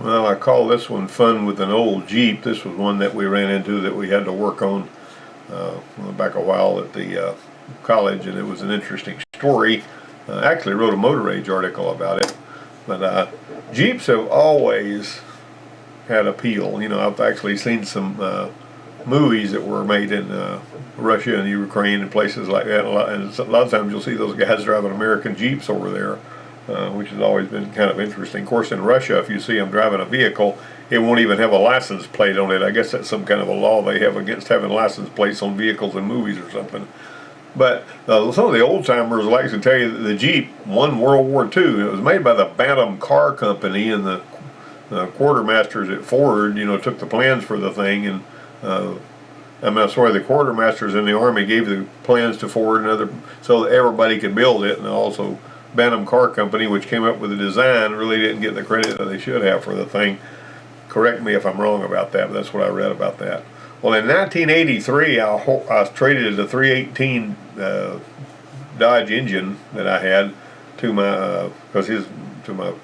Well, I call this one Fun with an Old Jeep. This was one that we ran into that we had to work on back a while at the college, and it was an interesting story. I actually wrote a Motor Age article about it. But Jeeps have always had appeal. You know, I've actually seen some movies that were made in Russia and Ukraine and places like that. And a lot of times you'll see those guys driving American Jeeps over there, which has always been kind of interesting. Of course, in Russia, if you see them driving a vehicle, it won't even have a license plate on it. I guess that's some kind of a law they have against having license plates on vehicles in movies or something. But some of the old-timers like to tell you that the Jeep won World War II. It was made by the Bantam Car Company, and the quartermasters at Ford, you know, took the plans for the thing, and the quartermasters in the Army gave the plans to Ford and other, so that everybody could build it, and also Bantam Car Company, which came up with the design, really didn't get the credit that they should have for the thing. Correct me if I'm wrong about that, but that's what I read about that. Well, in 1983, I traded the 318 Dodge engine that I had to my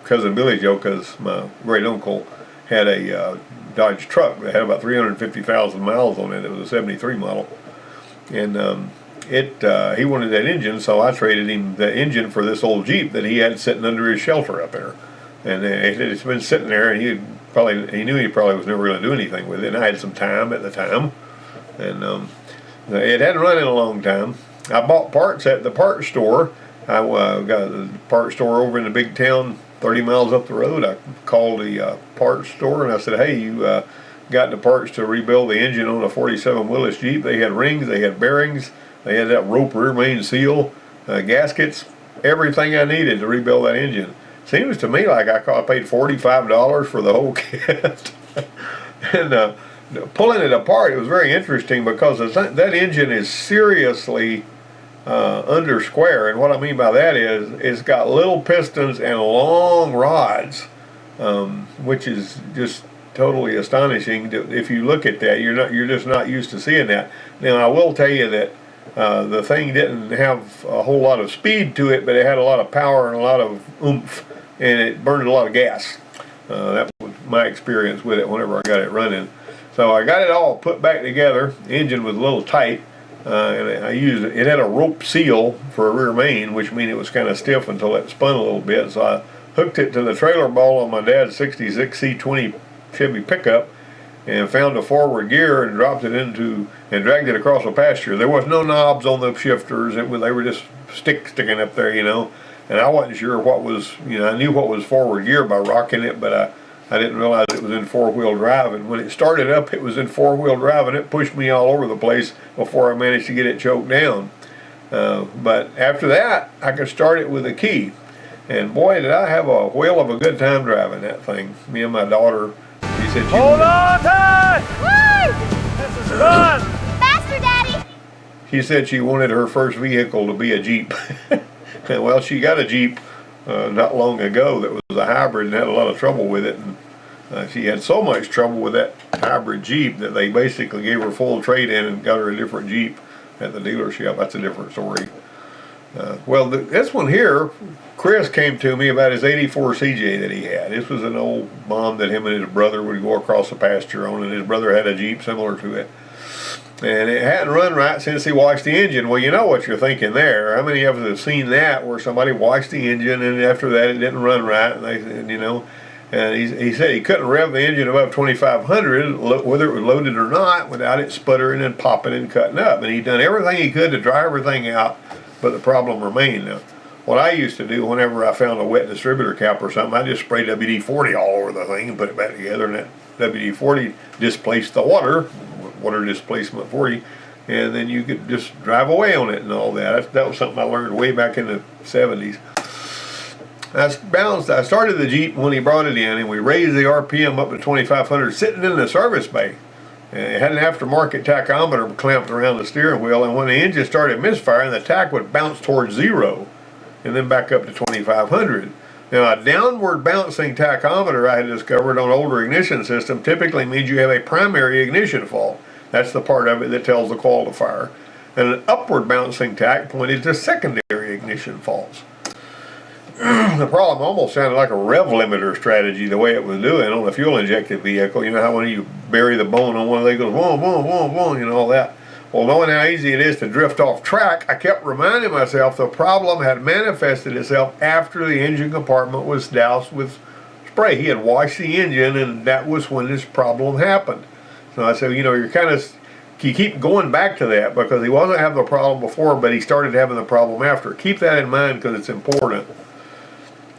cousin Billy Joe, because my great uncle had a Dodge truck that had about 350,000 miles on it. It was a '73 model, and he wanted that engine, so I traded him the engine for this old Jeep that he had sitting under his shelter up there, and it's been sitting there, and he knew he probably was never going to do anything with it. And I had some time at the time, and it hadn't run in a long time. I bought parts at the parts store. I got a parts store over in the big town 30 miles up the road. I called the parts store and I said, hey, you got the parts to rebuild the engine on a 47 Willis Jeep. They had rings, they had bearings, they had that rope rear main seal, gaskets, everything I needed to rebuild that engine. Seems to me like I paid $45 for the whole kit. And pulling it apart, it was very interesting because that engine is seriously under square, and what I mean by that is it's got little pistons and long rods, which is just totally astonishing. If you look at that, you're just not used to seeing that. Now, I will tell you that the thing didn't have a whole lot of speed to it, but it had a lot of power and a lot of oomph, and it burned a lot of gas. That was my experience with it whenever I got it running. So I got it all put back together. The engine was a little tight, and it had a rope seal for a rear main, which means it was kind of stiff until it spun a little bit. So I hooked it to the trailer ball on my dad's 66 C20 Chevy pickup, and found a forward gear and dropped it into and dragged it across a pasture. There was no knobs on the shifters. They were just sticking up there, you know. And I wasn't sure what was, you know, I knew what was forward gear by rocking it, but I didn't realize it was in four-wheel drive. And when it started up, it was in four-wheel drive, and it pushed me all over the place before I managed to get it choked down. But after that, I could start it with a key. And boy, did I have a whale of a good time driving that thing. Me and my daughter, she said she Hold on tight! Woo! This is fun! Faster, Daddy! She said she wanted her first vehicle to be a Jeep. Well, she got a Jeep not long ago that was a hybrid and had a lot of trouble with it. And she had so much trouble with that hybrid Jeep that they basically gave her full trade-in and got her a different Jeep at the dealership. That's a different story. Well, this one here, Chris came to me about his '84 CJ that he had. This was an old bomb that him and his brother would go across the pasture on, and his brother had a Jeep similar to it. And it hadn't run right since he washed the engine. Well, you know what you're thinking there. How many of us have seen that where somebody washed the engine and after that it didn't run right? And you know, and he said he couldn't rev the engine above 2,500, whether it was loaded or not, without it sputtering and popping and cutting up. And he'd done everything he could to dry everything out, but the problem remained. Now, what I used to do whenever I found a wet distributor cap or something, I just sprayed WD-40 all over the thing and put it back together, and that WD-40 displaced the water displacement for you, and then you could just drive away on it and all that. That was something I learned way back in the 70s. I started the Jeep when he brought it in, and we raised the RPM up to 2,500 sitting in the service bay. And it had an aftermarket tachometer clamped around the steering wheel, and when the engine started misfiring, the tach would bounce towards 0 and then back up to 2,500. Now, a downward bouncing tachometer I had discovered on older ignition system typically means you have a primary ignition fault. That's the part of it that tells the coil to fire. And an upward bouncing tach pointed to secondary ignition faults. the problem almost sounded like a rev limiter strategy the way it was doing on a fuel injected vehicle. You know how when you bury the bone on one of them, it goes boom, boom, boom, boom, you know, all that. Well, knowing how easy it is to drift off track, I kept reminding myself the problem had manifested itself after the engine compartment was doused with spray. He had washed the engine, and that was when this problem happened. So I said, you know, you keep going back to that because he wasn't having the problem before, but he started having the problem after. Keep that in mind because it's important.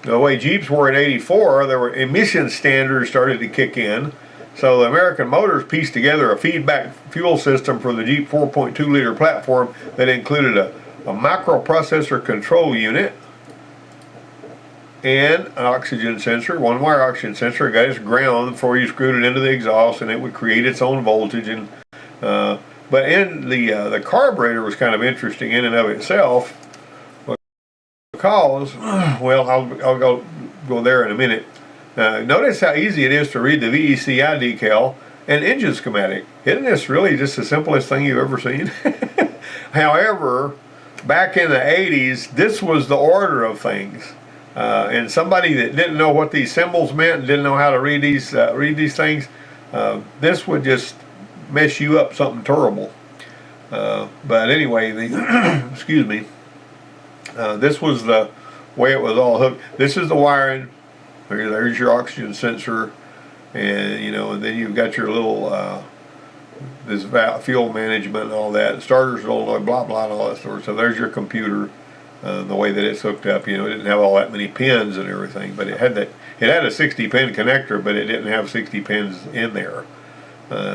The way Jeeps were in '84, there were emission standards started to kick in. So the American Motors pieced together a feedback fuel system for the Jeep 4.2 liter platform that included a microprocessor control unit and an oxygen sensor, one wire oxygen sensor. It got its ground before you screwed it into the exhaust, and it would create its own voltage. And but in the carburetor was kind of interesting in and of itself because, well, I'll go there in a minute. Notice how easy it is to read the VECI decal and engine schematic. Isn't this really just the simplest thing you've ever seen? However, back in the 80s, this was the order of things. And somebody that didn't know what these symbols meant and didn't know how to read these things, this would just mess you up something terrible. But anyway, excuse me, this was the way it was all hooked. This is the wiring. There's your oxygen sensor, and you know, and then you've got your little this fuel management and all that, starter solenoid, blah blah, and all that sort. So there's your computer, the way that it's hooked up. You know, it didn't have all that many pins and everything, but it had that. It had a 60-pin connector, but it didn't have 60 pins in there.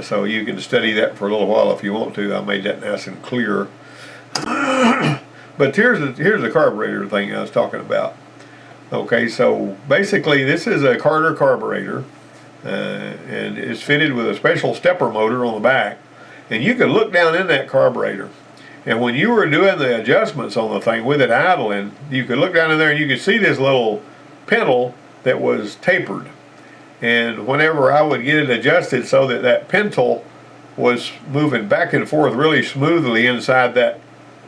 So you can study that for a little while if you want to. I made that nice and clear. But here's the carburetor thing I was talking about. Okay, so basically this is a Carter carburetor, and it's fitted with a special stepper motor on the back, and you could look down in that carburetor, and when you were doing the adjustments on the thing with it idling, you could look down in there and you could see this little pintle that was tapered, and whenever I would get it adjusted so that that pintle was moving back and forth really smoothly inside that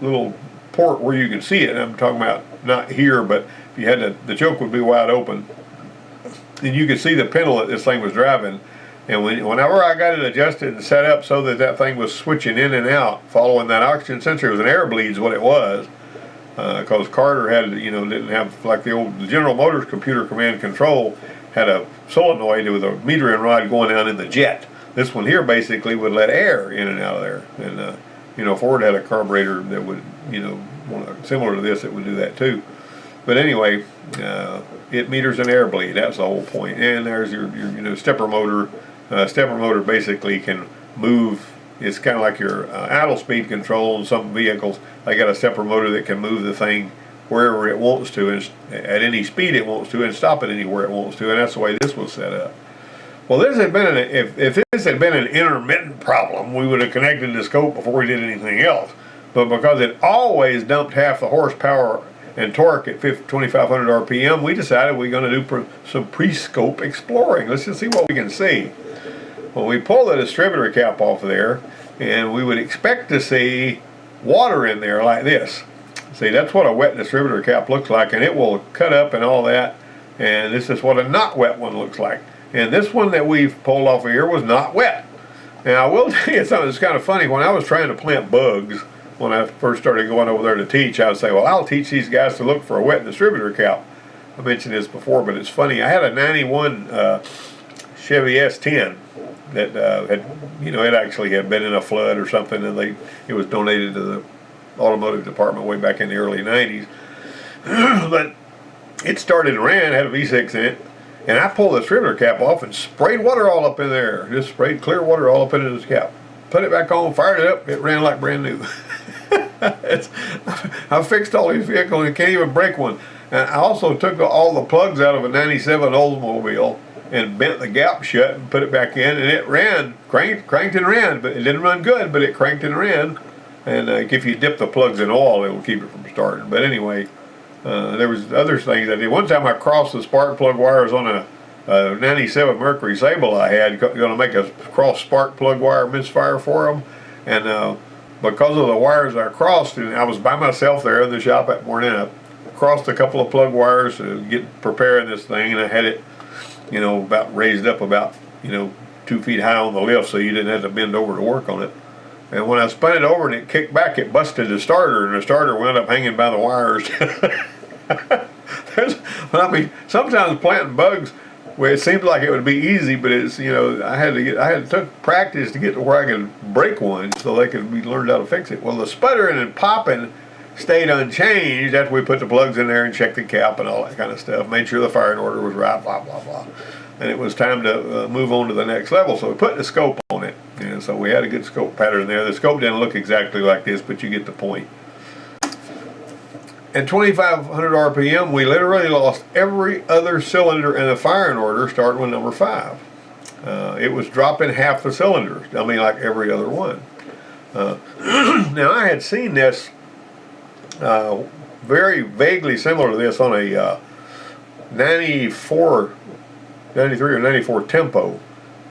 little port where you could see it, and I'm talking about not here, but if you had the choke would be wide open, and you could see the pedal that this thing was driving. And whenever I got it adjusted and set up so that that thing was switching in and out, following that oxygen sensor, it was an air bleed is what it was, because Carter had, you know, didn't have like the General Motors computer command control had a solenoid with a metering rod going down in the jet. This one here basically would let air in and out of there, and you know, Ford had a carburetor that would, you know, similar to this, it would do that too. But anyway, it meters an air bleed. That's the whole point. And there's your you know, stepper motor. Stepper motor basically can move. It's kind of like your idle speed control in some vehicles. They got a stepper motor that can move the thing wherever it wants to, and at any speed it wants to, and stop it anywhere it wants to. And that's the way this was set up. Well, this had been if this had been an intermittent problem, we would have connected the scope before we did anything else. But because it always dumped half the horsepower and torque at 2,500 RPM, we decided we're going to do some pre-scope exploring. Let's just see what we can see. Well, we pull the distributor cap off there, and we would expect to see water in there like this. See, that's what a wet distributor cap looks like, and it will cut up and all that. And this is what a not wet one looks like. And this one that we've pulled off of here was not wet. Now, I will tell you something that's kind of funny. When I was trying to plant bugs, when I first started going over there to teach, I would say, well, I'll teach these guys to look for a wet distributor cap. I mentioned this before, but it's funny. I had a 91 Chevy S10 that had, you know, it actually had been in a flood or something, and it was donated to the automotive department way back in the early 90s. But it started and ran, had a V6 in it, and I pulled the distributor cap off and sprayed water all up in there. Just sprayed clear water all up into this cap. Put it back on, fired it up, it ran like brand new. I fixed all these vehicles and can't even break one. And I also took all the plugs out of a 97 Oldsmobile and bent the gap shut and put it back in, and it ran, cranked and ran, but it didn't run good, but it cranked and ran. And if you dip the plugs in oil, it will keep it from starting. But anyway, there was other things I did. One time I crossed the spark plug wires on a 97 Mercury Sable I had, going to make a cross spark plug wire misfire for them, and because of the wires I crossed, and I was by myself there in the shop that morning, I crossed a couple of plug wires to get preparing this thing, and I had it, about raised up about, 2 feet high on the lift, so you didn't have to bend over to work on it. And when I spun it over and it kicked back, it busted the starter, and the starter wound up hanging by the wires. Sometimes planting bugs, well, it seems like it would be easy, but it's, I had to took practice to get to where I could break one so they could be learned how to fix it. Well, the sputtering and popping stayed unchanged after we put the plugs in there and checked the cap and all that kind of stuff, made sure the firing order was right, blah, blah, blah. And it was time to move on to the next level, so we put the scope on it. So we had a good scope pattern there. The scope didn't look exactly like this, but you get the point. At 2,500 RPM, we literally lost every other cylinder in the firing order starting with number 5. It was dropping half the cylinders. I mean, like every other one. Now, I had seen this very vaguely similar to this on a 93 or 94 Tempo.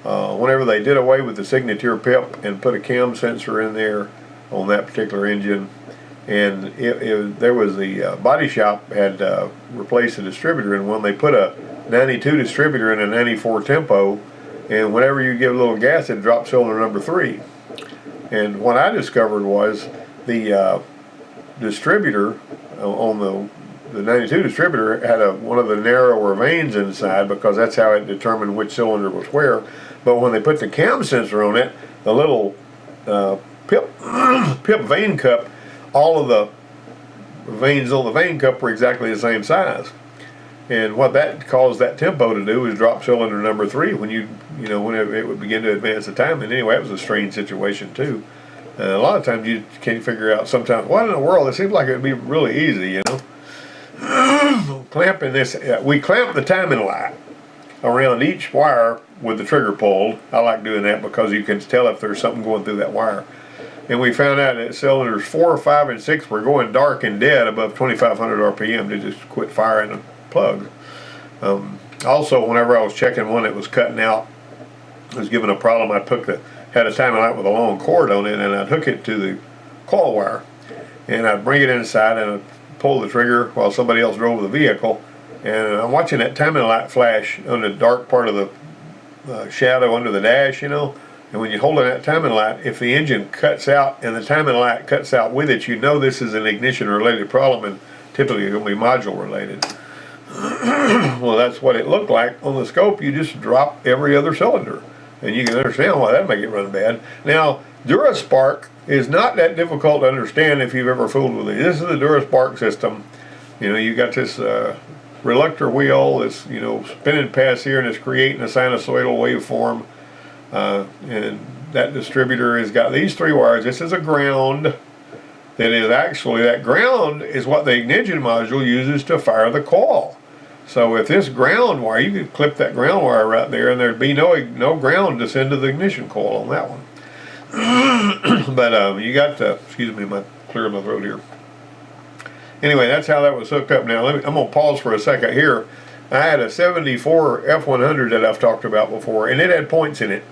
Whenever they did away with the Signature PIP and put a cam sensor in there on that particular engine, and there was the body shop had replaced the distributor in one. They put a 92 distributor in a 94 Tempo, and whenever you give a little gas, it dropped cylinder number 3. And what I discovered was the distributor on the 92 distributor had one of the narrower vanes inside, because that's how it determined which cylinder was where. But when they put the cam sensor on it, the little PIP vane cup, all of the vanes on the vane cup were exactly the same size. And what that caused that Tempo to do is drop cylinder number 3 when when it would begin to advance the time. And anyway, it was a strange situation too. A lot of times you can't figure out sometimes, what in the world? It seems like it would be really easy, Clamping this, we clamped the timing light around each wire with the trigger pulled. I like doing that because you can tell if there's something going through that wire. And we found out that cylinders 4, 5, and 6 were going dark and dead above 2,500 RPM to just quit firing the plug. Also, whenever I was checking one that was cutting out, it was giving a problem, I had a timing light with a long cord on it, and I'd hook it to the coil wire, and I'd bring it inside and I'd pull the trigger while somebody else drove the vehicle, and I'm watching that timing light flash on the dark part of the shadow under the dash, and when you're holding that timing light, if the engine cuts out and the timing light cuts out with it, this is an ignition related problem, and typically it's going to be module related. Well, that's what it looked like on the scope. You just drop every other cylinder, and you can understand why that'd make it run bad. Now, DuraSpark is not that difficult to understand if you've ever fooled with it. This is the DuraSpark system. You got this reluctor wheel that's spinning past here, and it's creating a sinusoidal waveform. And that distributor has got these 3 wires. This is a ground. That ground is what the ignition module uses to fire the coil. So if this ground wire, you could clip that ground wire right there, and there'd be no ground to send to the ignition coil on that one. But you got to, excuse me, I'm clearing my throat here. Anyway, that's how that was hooked up. Now I'm gonna pause for a second here. I had a 74 F100 that I've talked about before, and it had points in it.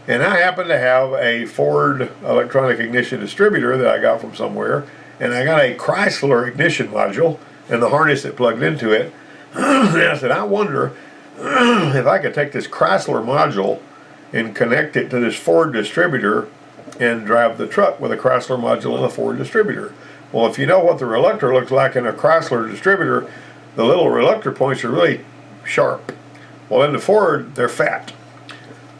And I happen to have a Ford electronic ignition distributor that I got from somewhere, and I got a Chrysler ignition module and the harness that plugged into it. And I said, I wonder if I could take this Chrysler module and connect it to this Ford distributor and drive the truck with a Chrysler module and a Ford distributor. Well, if you know what the reluctor looks like in a Chrysler distributor, the little reluctor points are really sharp. Well, in the Ford, they're fat.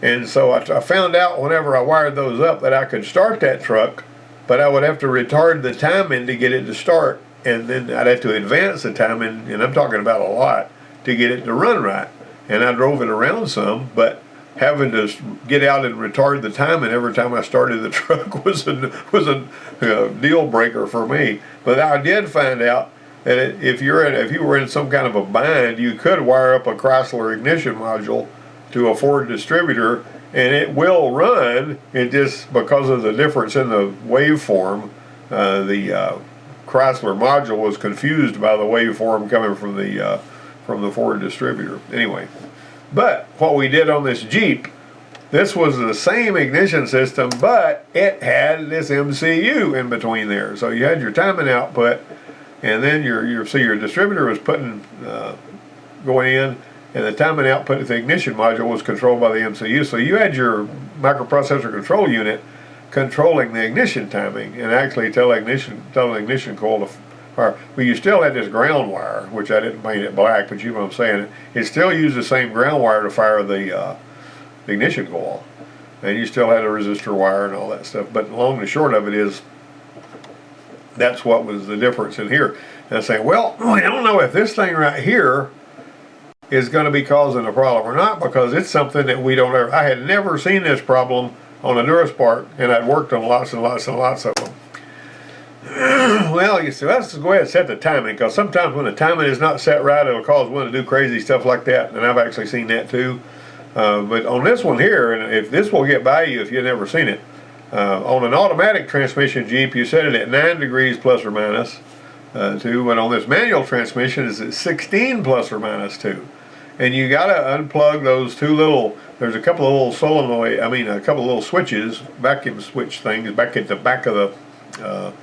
And so I found out whenever I wired those up that I could start that truck, but I would have to retard the timing to get it to start, and then I'd have to advance the timing, and I'm talking about a lot, to get it to run right. And I drove it around some, but having to get out and retard the timing every time I started the truck was a deal breaker for me. But I did find out that if you were in some kind of a bind, you could wire up a Chrysler ignition module to a Ford distributor, and it will run. It just, because of the difference in the waveform, the Chrysler module was confused by the waveform coming from the Ford distributor. Anyway, but what we did on this Jeep, this was the same ignition system, but it had this MCU in between there. So you had your timing output, and then your distributor was putting going in, and the timing output of the ignition module was controlled by the MCU. So you had your microprocessor control unit controlling the ignition timing and actually tell the ignition coil to fire. Well, you still had this ground wire, which I didn't paint it black, but you know what I'm saying. It still used the same ground wire to fire the ignition coil, and you still had a resistor wire and all that stuff. But long and short of it is, that's what was the difference in here. And I'm saying, well, I don't know if this thing right here is going to be causing a problem or not, because it's something that we don't ever. I had never seen this problem on a Duraspark, and I'd worked on lots and lots and lots of them. Well, you see, let's just go ahead and set the timing, because sometimes when the timing is not set right, it'll cause one to do crazy stuff like that, and I've actually seen that too. But on this one here, and if this will get by you if you've never seen it, on an automatic transmission Jeep, you set it at 9 degrees plus or minus 2, but on this manual transmission, it's at 16 plus or minus 2. And you got to unplug those two little, there's a couple of little solenoid, a couple of little switches, vacuum switch things back at the back of the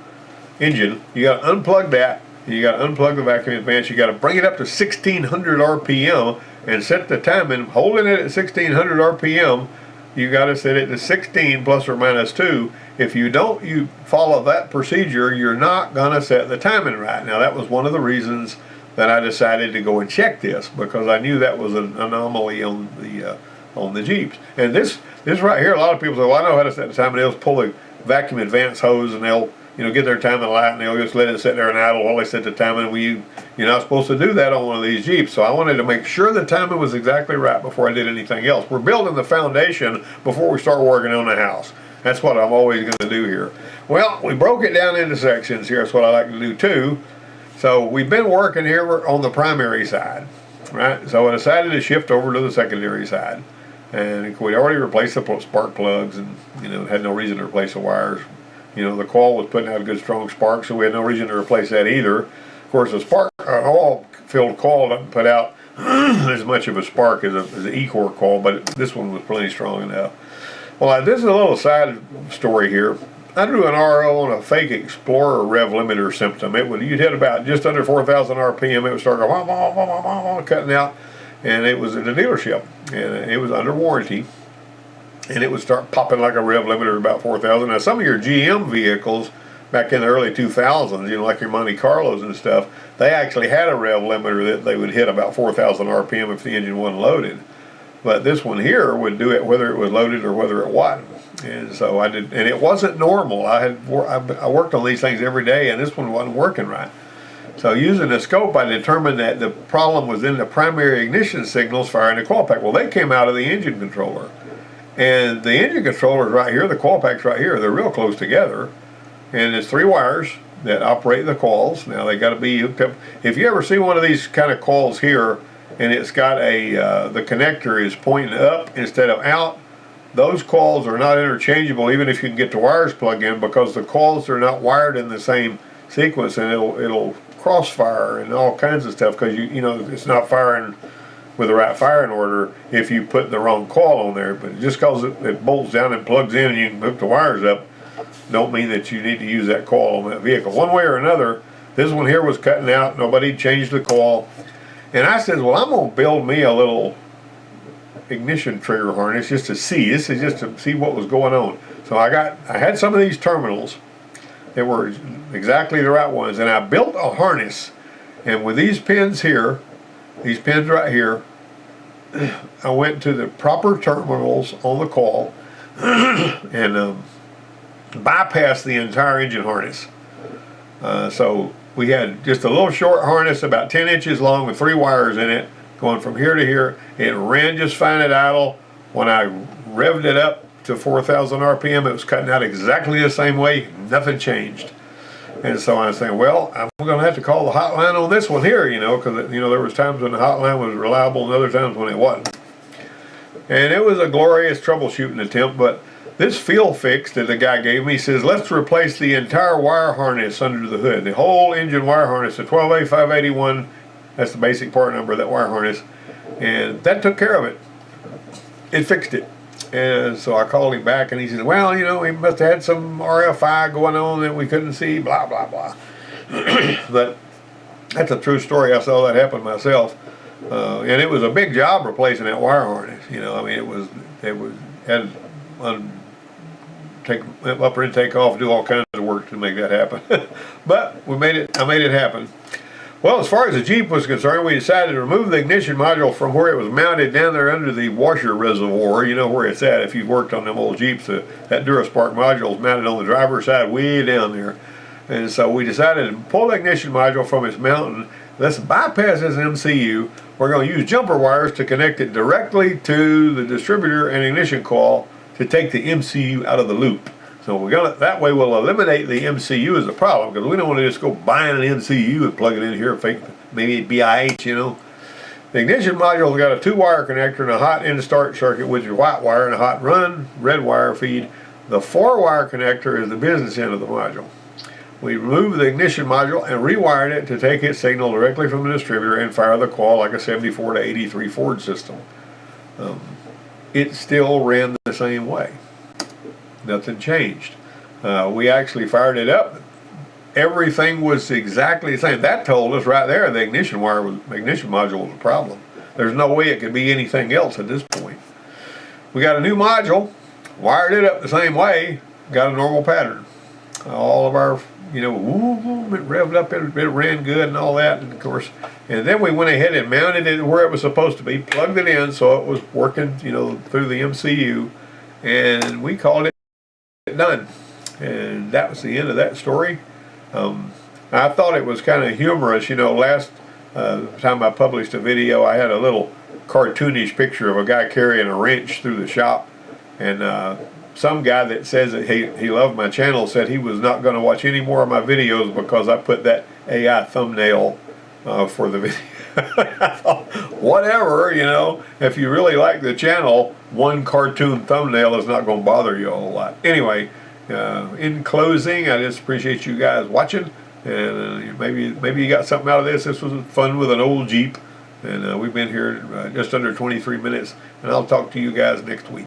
engine. You got to unplug that. You got to unplug the vacuum advance. You got to bring it up to 1600 RPM and set the timing. Holding it at 1600 RPM, you got to set it to 16 plus or minus 2. If you don't, you follow that procedure, you're not going to set the timing right. Now, that was one of the reasons that I decided to go and check this, because I knew that was an anomaly on the Jeeps. And this right here, a lot of people say, well, I know how to set the timing. They'll pull a vacuum advance hose and they'll get their timing light and they'll just let it sit there and idle while they set the timing. You're not supposed to do that on one of these Jeeps. So I wanted to make sure the timing was exactly right before I did anything else. We're building the foundation before we start working on the house. That's what I'm always going to do here. Well, we broke it down into sections here. That's what I like to do too. So we've been working here on the primary side, right? So I decided to shift over to the secondary side. And we'd already replaced the spark plugs and, had no reason to replace the wires. The coil was putting out a good strong spark, so we had no reason to replace that either. Of course, the spark, oil-filled coil doesn't put out as much of a spark as an E-core coil, but this one was plenty strong enough. Well, this is a little side story here. I drew an RO on a fake Explorer rev limiter symptom. You'd hit about just under 4,000 RPM. It would start going, cutting out, and it was at a dealership, and it was under warranty, and it would start popping like a rev limiter at about 4,000. Now, some of your GM vehicles back in the early 2000s, like your Monte Carlos and stuff, they actually had a rev limiter that they would hit about 4,000 RPM if the engine wasn't loaded. But this one here would do it whether it was loaded or whether it wasn't. And so I did, and it wasn't normal. I worked on these things every day, and this one wasn't working right. So using the scope, I determined that the problem was in the primary ignition signals firing the coil pack. Well, they came out of the engine controller. And the engine controller is right here, the coil pack's right here. They're real close together. And there's 3 wires that operate the coils. Now, they got to be hooked up. If you ever see one of these kind of coils here, and it's got the connector is pointing up instead of out, those coils are not interchangeable even if you can get the wires plugged in, because the coils are not wired in the same sequence, and it'll crossfire and all kinds of stuff, because it's not firing with the right firing order if you put the wrong coil on there. But just because it bolts down and plugs in and you can hook the wires up, don't mean that you need to use that coil on that vehicle. One way or another, this one here was cutting out. Nobody changed the coil. And I said, well, I'm going to build me a little ignition trigger harness just to see. This is just to see what was going on. So I had some of these terminals that were exactly the right ones, and I built a harness. And with these pins here, these pins right here, I went to the proper terminals on the coil and bypassed the entire engine harness. So we had just a little short harness about 10 inches long with 3 wires in it going from here to here. It ran just fine at idle. When I revved it up to 4,000 RPM, it was cutting out exactly the same way. Nothing changed. And so I was saying, well, I'm going to have to call the hotline on this one here, because, there was times when the hotline was reliable and other times when it wasn't. And it was a glorious troubleshooting attempt, but this field fix that the guy gave me says, let's replace the entire wire harness under the hood. The whole engine wire harness, the 12A581, that's the basic part number of that wire harness. And that took care of it. It fixed it. And so I called him back, and he said, well, he must have had some RFI going on that we couldn't see, blah, blah, blah. But That's a true story. I saw that happen myself. And it was a big job replacing that wire harness. You know, I mean, it was had take up and take off, do all kinds of work to make that happen. But we made it. I made it happen. Well, as far as the Jeep was concerned, we decided to remove the ignition module from where it was mounted down there under the washer reservoir. You know where it's at if you've worked on them old Jeeps. That Duraspark module is mounted on the driver's side way down there. And so we decided to pull the ignition module from its mounting. Let's bypass this MCU. We're going to use jumper wires to connect it directly to the distributor and ignition coil to take the MCU out of the loop. So we're gonna, that way we'll eliminate the MCU as a problem, because we don't want to just go buying an MCU and plug it in here, fake maybe BIH, you know. The ignition module's got a 2-wire connector and a hot in start circuit, which is white wire, and a hot run red wire feed. The 4-wire connector is the business end of the module. We removed the ignition module and rewired it to take its signal directly from the distributor and fire the coil like a 74 to 83 Ford system. It still ran the same way. Nothing changed. We actually fired it up. Everything was exactly the same. That told us right there the ignition module was a problem. There's no way it could be anything else at this point. We got a new module, wired it up the same way, got a normal pattern. All of our, you know, it revved up, it ran good and all that, and of course, and then we went ahead and mounted it where it was supposed to be, plugged it in so it was working, you know, through the MCU, and we called it done. And that was the end of that story. I thought it was kind of humorous, you know. Last time I published a video, I had a little cartoonish picture of a guy carrying a wrench through the shop, and some guy that says that he loved my channel said he was not going to watch any more of my videos because I put that AI thumbnail for the video. I thought, whatever, you know, if you really like the channel, one cartoon thumbnail is not going to bother you a whole lot. Anyway, in closing, I just appreciate you guys watching, and maybe you got something out of this. This was fun with an old Jeep, and we've been here just under 23 minutes, and I'll talk to you guys next week.